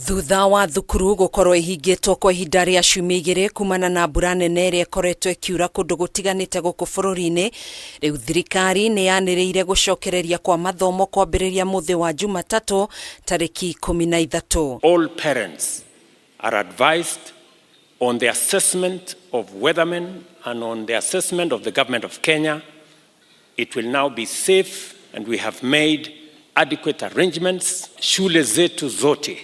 Thutha wa thukuru gukorwo ihingitwo kwa ihinda ria ciumia 2 kumana na mbura nene iria ikoretwo ikiura kundu gutiganite guku bururi-ini, riu thirikari niyaniriire gucokereria kwa mathomo kwambiriria muthi wa Jumatatu tariki 13. All parents are advised on the assessment of weathermen and on the assessment of the government of Kenya. It will now be safe and we have made adequate arrangements. Shule zetu zote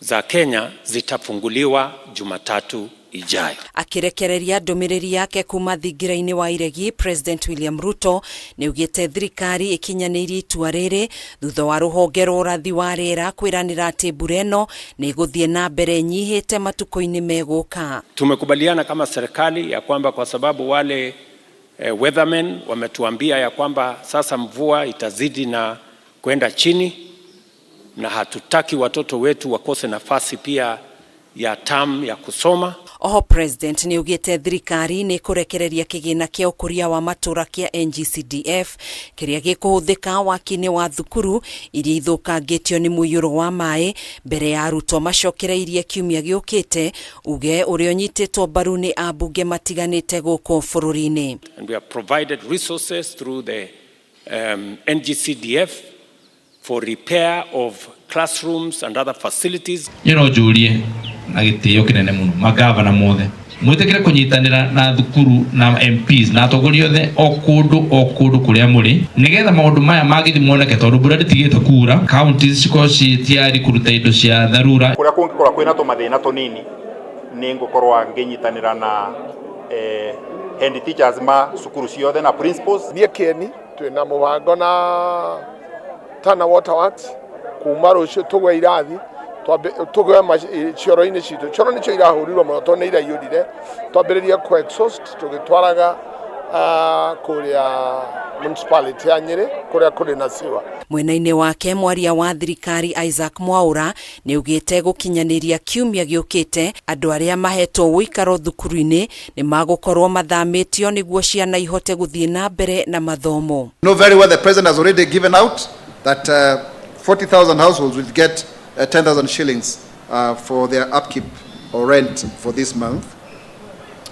za Kenya zitafunguliwa Jumatatu ijayo. Akirekereria ndumiriri yake kuma thingira-ini wa iregi, President William Ruto niugite thirikari ikinyanirie itua riri thutha wa ruhonge rwa urathi wa riera kwiranira ati mbura eno ni guthie na mbere nyihite matuku-ini meguka. Tumekubaliana kama serikali ya kwamba kwa sababu wale weathermen wametuambia ya kwamba sasa mvua itazidi na kwenda chini, na hatutaki watoto wetu wakose nafasi pia ya term ya kusoma. Oho President ni ugite thirikari ni kurekereria kigina kia ukuria wa matura kia NGCDF kiria gikuhuthika waki-ini wa thukuru iria ithukangitio ni muiyuro wa mai mbere ya Ruto macokereirie kiumia giukite uge uria unyititwo mbaru ni ambunge matiganite guku bururi-ini. And we have provided resources through the NGCDF for repair of classrooms and other facilities. Julie na gitio kinene muno magavana mothe mwitekire kunyitanira na thukuru na MPs na atogori othe okundu kuria muri nigetha maundu maya magithi muoneke tondu mbura nditigite kura, counties cikoci tiari kuruta indo cia dharura kuria kungikora kwina tumathina tunini ni ngukorwa nginyitanira na head teachers ma cukuru ciothe na principals. Nie kieni twina mubango na Tana Waterworks kuma rucio tugwe irathi tugwe cioro-ini citu cioro nicio irahurirwo muno tondu ni iraiyurire twambiririe ku exhaust tugitwaraga kuria municipality ya Nyeri kuria kuri na siwa. Mwena-ini wake mwaria wa thirikari Isaac Mwaura ni ugite gukinyaniria kiumia giukite andu aria mahetwo wikaro thukuru-ini ni magukorwo mathamitio niguo ciana ihote guthie na mbere na mathomo. Know very well the president has already given out that 40,000 households will get 10,000 shillings for their upkeep or rent for this month.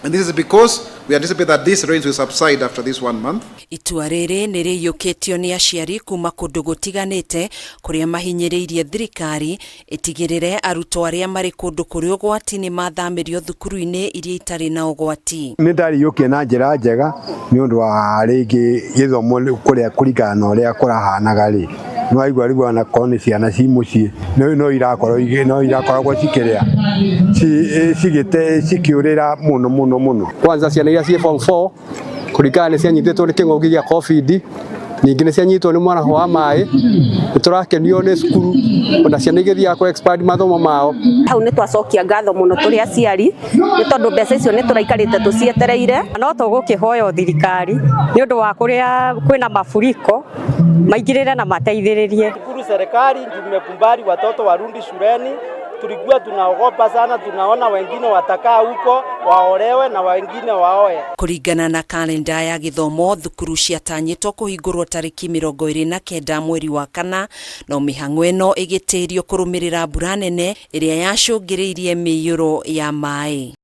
And this is because we anticipate that these rains will subside after this 1 month. Itua riri ni riyukitio ni aciari kuma kundu gutiganite kuria mahinyiriirie thirikari itigirire arutwo aria mari kundu kuri ugwati ni mathamirio thukuru-ini iria itari na ugwati. Ni ndariyukie na njira njega ni undu wa ringi githomo kuria kurigana na uria kurahanaga ri no igwa rigwa na koni ciana ci mucii no irakoragwo cikiria cigite cikiurira muno. Kwanza ciana iria cie form 4 kurigana ni cianyititwo ni king'oki gia COVID, ningi ni cianyitwo ni mwana wa mai niturakenio ni cukuru ona ciana igithia ku expand mathomo mao. Hau ni twacokia ngatho muno turi aciari ni tondu mbeca icio ni turaikarite tucietereire, no tugukihoya thirikari ni undu wa kuria kwina mafuriko maingirire na mateithiririe. Shukuru serikali tumekumbali watoto warudi shuleni. Tulikuwa tunaogopa sana, tunaona wengine watakaa huko waolewe na wengine waoe. Kuringana na kalenda ya githomo thukuru ciatanyitwo kuhingurwo tariki 29 mweri wa kana, no mihang'o ino igitirio kurumirira mbura nene iria yacungiriirie miyuro ya mai.